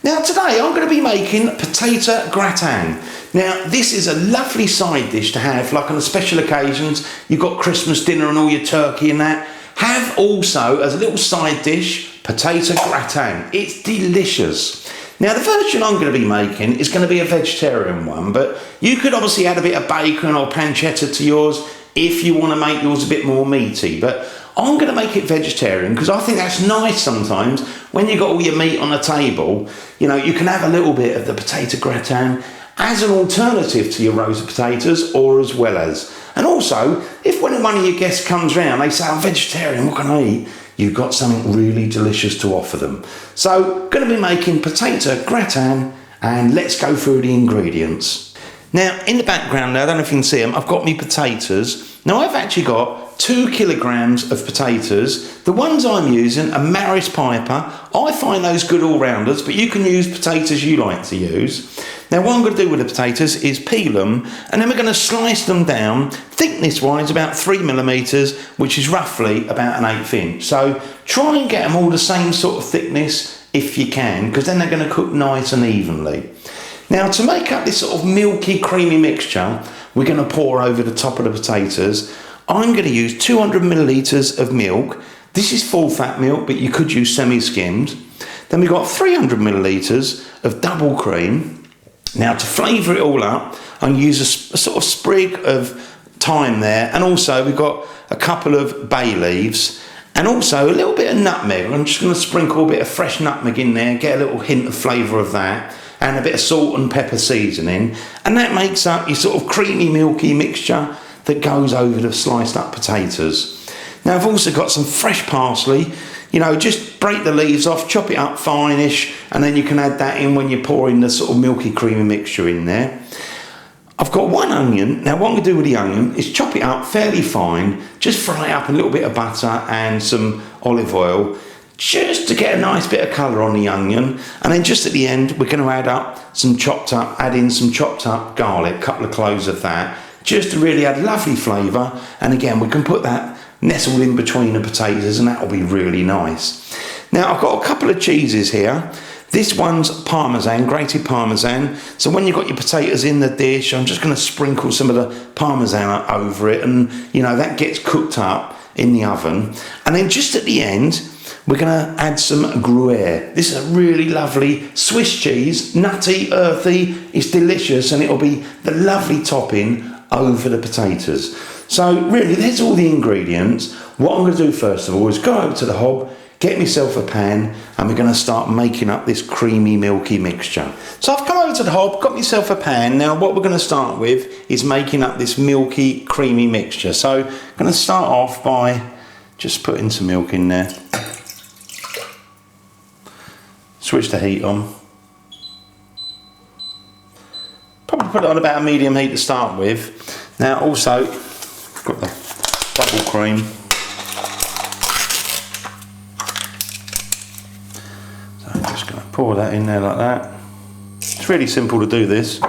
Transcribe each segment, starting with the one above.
Now today I'm going to be making potato gratin. Now this is a lovely side dish to have like on special occasions. You've got Christmas dinner and all your turkey and that. Have also as a little side dish potato gratin. It's delicious. Now the version I'm going to be making is going to be a vegetarian one, but you could obviously add a bit of bacon or pancetta to yours if you want to make yours a bit more meaty, but I'm going to make it vegetarian because I think that's nice sometimes when you've got all your meat on the table. You know, you can have a little bit of the potato gratin as an alternative to your rows of potatoes or as well as. And also, if when one of your guests comes round, they say, I'm vegetarian, what can I eat? You've got something really delicious to offer them. So, going to be making potato gratin and let's go through the ingredients. Now, in the background there, I don't know if you can see them, I've got me potatoes. Now, I've actually got 2 kilograms of potatoes. The ones I'm using are Maris Piper. I find those good all-rounders, but you can use potatoes you like to use. Now, what I'm going to do with the potatoes is peel them, and then we're going to slice them down, thickness-wise, about 3 millimetres, which is roughly about an 1/8 inch. So, try and get them all the same sort of thickness if you can, because then they're going to cook nice and evenly. Now, to make up this sort of milky, creamy mixture, we're going to pour over the top of the potatoes. I'm going to use 200 millilitres of milk. This is full fat milk, but you could use semi-skimmed. Then we've got 300 millilitres of double cream. Now, to flavour it all up, I'm going to use a sort of sprig of thyme there, and also we've got a couple of bay leaves, and also a little bit of nutmeg. I'm just going to sprinkle a bit of fresh nutmeg in there, get a little hint of flavour of that, and a bit of salt and pepper seasoning, and that makes up your sort of creamy, milky mixture that goes over the sliced up potatoes. Now, I've also got some fresh parsley. You know, just break the leaves off, chop it up fine-ish, and then you can add that in when you're pouring the sort of milky, creamy mixture in there. I've got 1 onion. Now, what I'm going to do with the onion is chop it up fairly fine, just fry it up in a little bit of butter and some olive oil, just to get a nice bit of colour on the onion. And then just at the end, we're going to add in some chopped up garlic, a couple of cloves of that, just to really add lovely flavour. And again, we can put that nestled in between the potatoes and that will be really nice. Now, I've got a couple of cheeses here. This one's Parmesan, grated Parmesan. So when you've got your potatoes in the dish, I'm just going to sprinkle some of the Parmesan over it, and you know, that gets cooked up in the oven. And then just at the end, we're going to add some Gruyere. This is a really lovely Swiss cheese, nutty, earthy, it's delicious, and it'll be the lovely topping over the potatoes. So really, there's all the ingredients. What I'm going to do first of all is go over to the hob, get myself a pan, and we're going to start making up this creamy, milky mixture. So I've come over to the hob, got myself a pan. Now what we're going to start with is making up this milky, creamy mixture. So I'm going to start off by just putting some milk in there. Switch the heat on. Probably put it on about a medium heat to start with. Now also, got the double cream. So I'm just going to pour that in there like that. It's really simple to do this.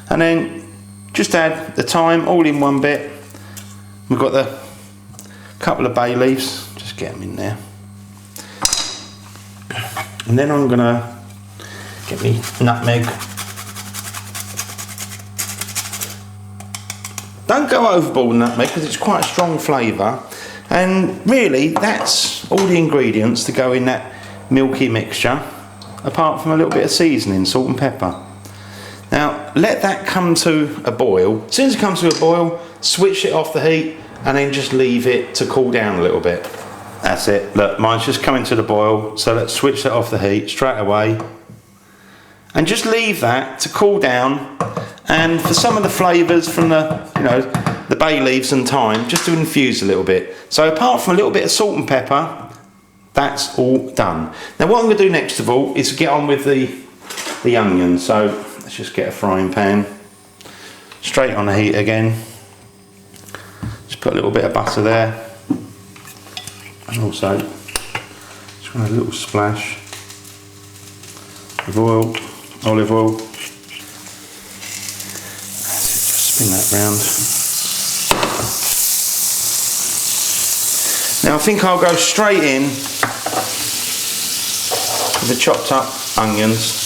And then just add the thyme all in one bit. We've got the couple of bay leaves, just get them in there. And then I'm going to get me nutmeg. Don't go overboard with nutmeg because it's quite a strong flavour. And really, that's all the ingredients to go in that milky mixture, apart from a little bit of seasoning, salt and pepper. Now, let that come to a boil. As soon as it comes to a boil, switch it off the heat and then just leave it to cool down a little bit. That's it. Look, mine's just coming to the boil, so let's switch that off the heat straight away. And just leave that to cool down, and for some of the flavours from the, you know, the bay leaves and thyme, just to infuse a little bit. So apart from a little bit of salt and pepper, that's all done. Now what I'm going to do next of all is get on with the onion. So let's just get a frying pan, straight on the heat again. Just put a little bit of butter there. And also, just want a little splash of oil, olive oil. That's it, just spin that round. Now I think I'll go straight in the chopped up onions.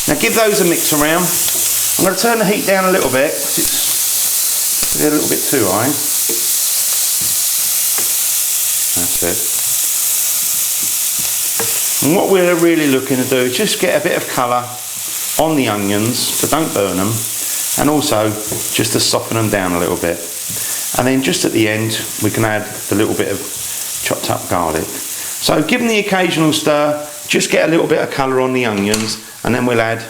Now give those a mix around. I'm going to turn the heat down a little bit because it's a little bit too high. That's it. And what we're really looking to do is just get a bit of colour on the onions, so don't burn them, and also just to soften them down a little bit. And then just at the end we can add a little bit of chopped up garlic. So give them the occasional stir, just get a little bit of colour on the onions, and then we'll add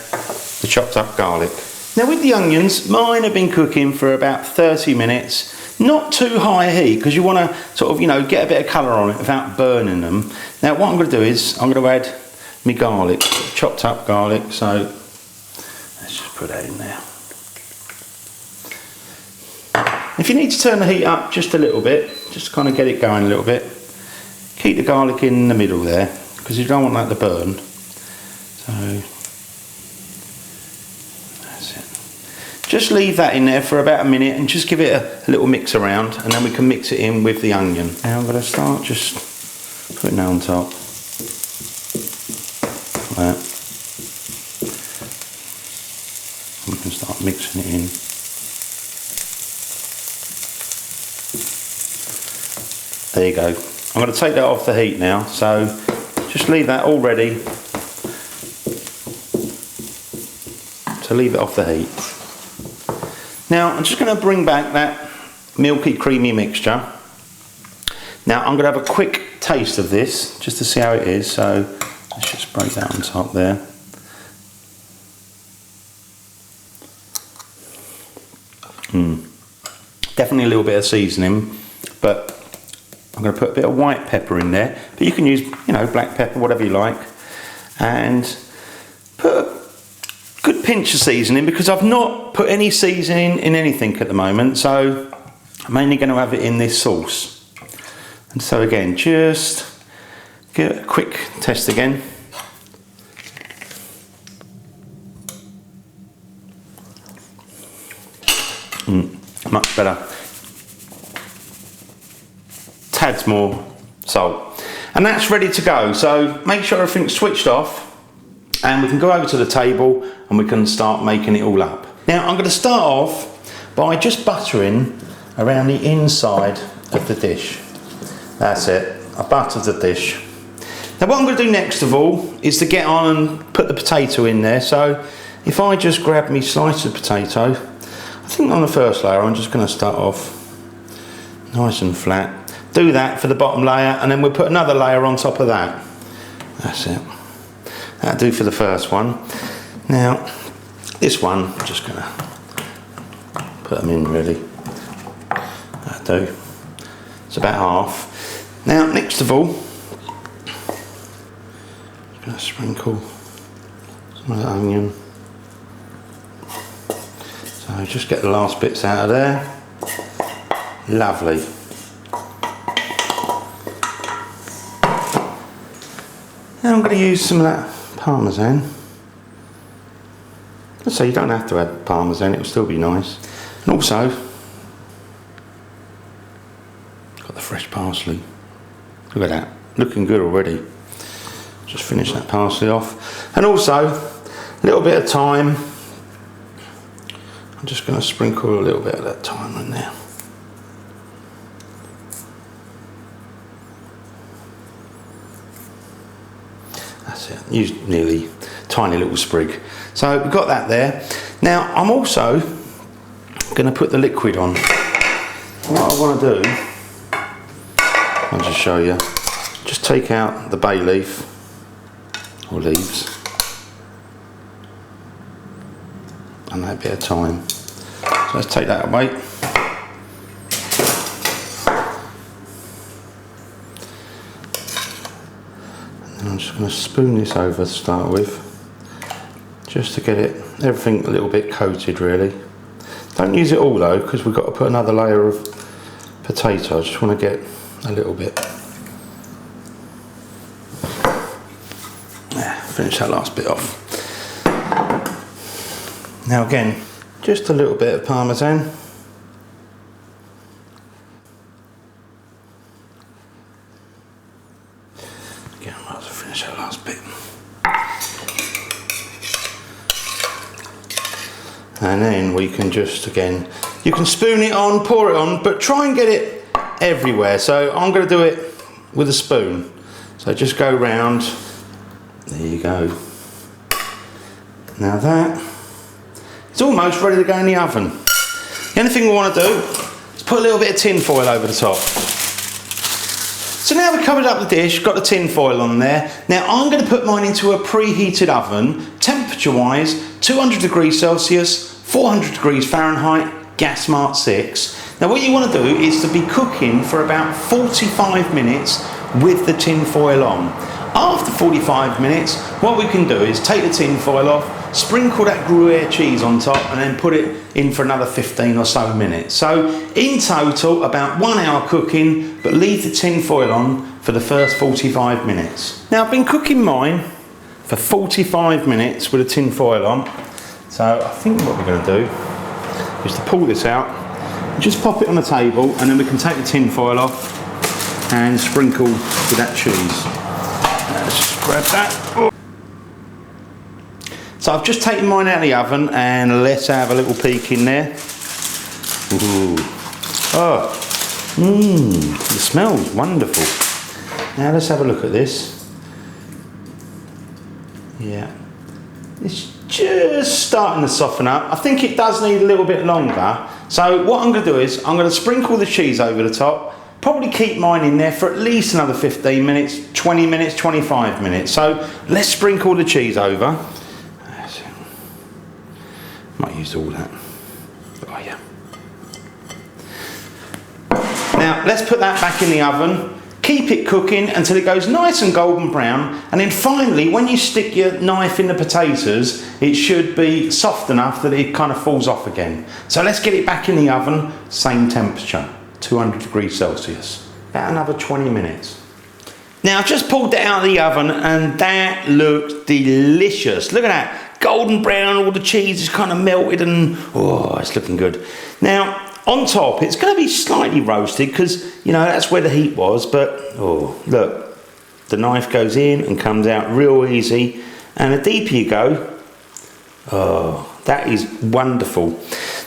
the chopped up garlic. Now with the onions, mine have been cooking for about 30 minutes, not too high heat, because you want to sort of, you know, get a bit of colour on it without burning them. Now what I'm going to do is, I'm going to add my garlic, chopped up garlic, so let's just put that in there. If you need to turn the heat up just a little bit, just kind of get it going a little bit, keep the garlic in the middle there, because you don't want that to burn. So that's it. Just leave that in there for about a minute and just give it a little mix around, and then we can mix it in with the onion. Now I'm going to start just putting that on top. Like that. We can start mixing it in. There you go. I'm going to take that off the heat now, so just leave that all ready to leave it off the heat. Now I'm just going to bring back that milky creamy mixture. Now I'm going to have a quick taste of this just to see how it is, so let's just break that on top there. Definitely a little bit of seasoning, but I'm going to put a bit of white pepper in there, but you can use, you know, black pepper, whatever you like, and put a good pinch of seasoning, because I've not put any seasoning in anything at the moment, so I'm only going to have it in this sauce. And so again, just give it a quick test again. Much better. Tads more salt, and that's ready to go. So make sure everything's switched off, and we can go over to the table and we can start making it all up. Now I'm going to start off by just buttering around the inside of the dish. That's it, I buttered the dish. Now what I'm going to do next of all is to get on and put the potato in there. So if I just grab me slice of potato, I think on the first layer I'm just going to start off nice and flat. Do that for the bottom layer, and then we'll put another layer on top of that. That's it. That'll do for the first one. Now this one, I'm just going to put them in really. That'll do. It's about half. Now next of all, I'm going to sprinkle some of the onion. So just get the last bits out of there. Lovely. Now I'm going to use some of that parmesan. So you don't have to add parmesan, it'll still be nice. And also, got the fresh parsley. Look at that, looking good already. Just finish that parsley off. And also, a little bit of thyme. I'm just going to sprinkle a little bit of that thyme in there. That's it, use nearly tiny little sprig. So we've got that there. Now I'm also going to put the liquid on. What I want to do, I'll just show you, just take out the bay leaf or leaves and that bit of thyme. So let's take that away. And I'm just going to spoon this over to start with, just to get it everything a little bit coated really. Don't use it all though, because we've got to put another layer of potato. I just want to get a little bit. Finish that last bit off. Now again, just a little bit of parmesan. That's the last bit. And then we can just, again, you can spoon it on, pour it on, but try and get it everywhere. So I'm going to do it with a spoon. So just go round. There you go. Now that, it's almost ready to go in the oven. The only thing we want to do is put a little bit of tin foil over the top. So now we've covered up the dish, got the tin foil on there. Now I'm going to put mine into a preheated oven, temperature wise, 200 degrees Celsius, 400 degrees Fahrenheit, gas mark 6. Now what you want to do is to be cooking for about 45 minutes with the tin foil on. After 45 minutes, what we can do is take the tin foil off, sprinkle that Gruyere cheese on top, and then put it in for another 15 or so minutes. So in total, about 1 hour cooking, but leave the tin foil on for the first 45 minutes. Now I've been cooking mine for 45 minutes with the tin foil on. So I think what we're going to do is to pull this out, just pop it on the table, and then we can take the tin foil off and sprinkle with that cheese. Let's just grab that. Oh. So I've just taken mine out of the oven, and let's have a little peek in there. Ooh. Oh, it smells wonderful. Now let's have a look at this. Yeah, it's just starting to soften up. I think it does need a little bit longer. So what I'm going to do is I'm going to sprinkle the cheese over the top. Probably keep mine in there for at least another 15 minutes, 20 minutes, 25 minutes. So let's sprinkle the cheese over. Might use all that. Oh yeah. Now let's put that back in the oven. Keep it cooking until it goes nice and golden brown, and then finally when you stick your knife in the potatoes, it should be soft enough that it kind of falls off again. So let's get it back in the oven, same temperature, 200 degrees Celsius. About another 20 minutes. Now I've just pulled that out of the oven, and that looks delicious. Look at that, golden brown, all the cheese is kind of melted, and oh, it's looking good. Now on top, it's going to be slightly roasted because, you know, that's where the heat was, but, oh, look, the knife goes in and comes out real easy, and the deeper you go, oh, that is wonderful.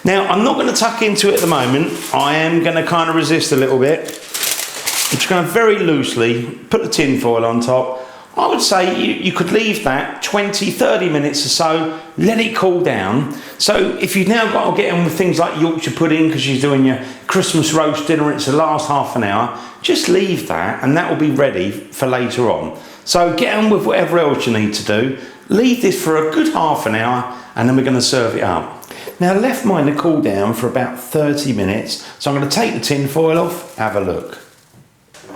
Now, I'm not going to tuck into it at the moment. I am going to kind of resist a little bit. I'm just going to very loosely put the tin foil on top. I would say you could leave that 20, 30 minutes or so, let it cool down. So if you've now got to get on with things like Yorkshire pudding because you're doing your Christmas roast dinner, it's the last half an hour, just leave that and that will be ready for later on. So get on with whatever else you need to do. Leave this for a good half an hour and then we're going to serve it up. Now I left mine to cool down for about 30 minutes. So I'm going to take the tin foil off, have a look.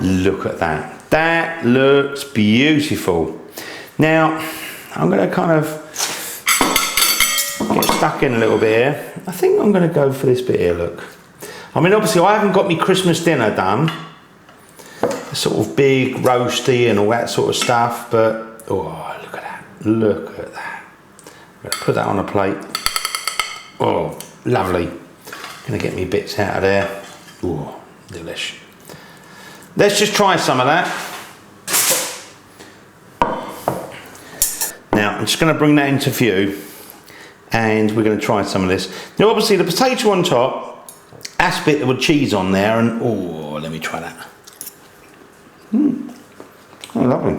Look at that. That looks beautiful. Now, I'm going to kind of get stuck in a little bit here. I think I'm going to go for this bit here, look. I mean, obviously, I haven't got my Christmas dinner done. Sort of big, roasty and all that sort of stuff, but, oh, look at that. Look at that. I'm going to put that on a plate. Oh, lovely. Going to get me bits out of there. Oh, delish. Let's just try some of that. Now, I'm just going to bring that into view and we're going to try some of this. Now, obviously, the potato on top, that's a bit with cheese on there, and oh, let me try that. Oh, lovely.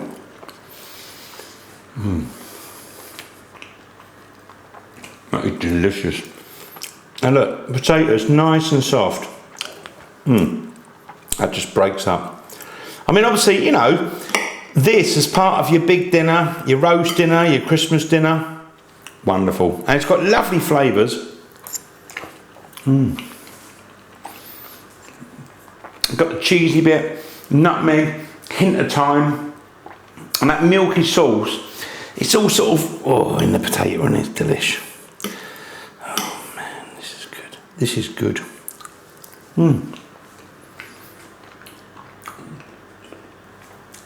That is delicious. And look, the potato's nice and soft. That just breaks up. I mean, obviously, you know, this is part of your big dinner, your roast dinner, your Christmas dinner. Wonderful. And it's got lovely flavours. Got the cheesy bit, nutmeg, hint of thyme, and that milky sauce. It's all sort of, oh, in the potato, and it's delish. Oh man, this is good. This is good.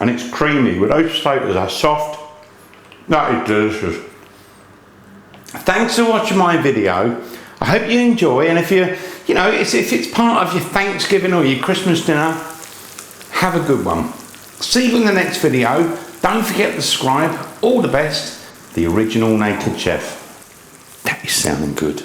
And it's creamy, but those potatoes are soft. That is delicious. Thanks for watching my video. I hope you enjoy, and if you know, if it's part of your Thanksgiving or your Christmas dinner, have a good one. See you in the next video. Don't forget to subscribe. All the best. The original Naked Chef. That is sounding good.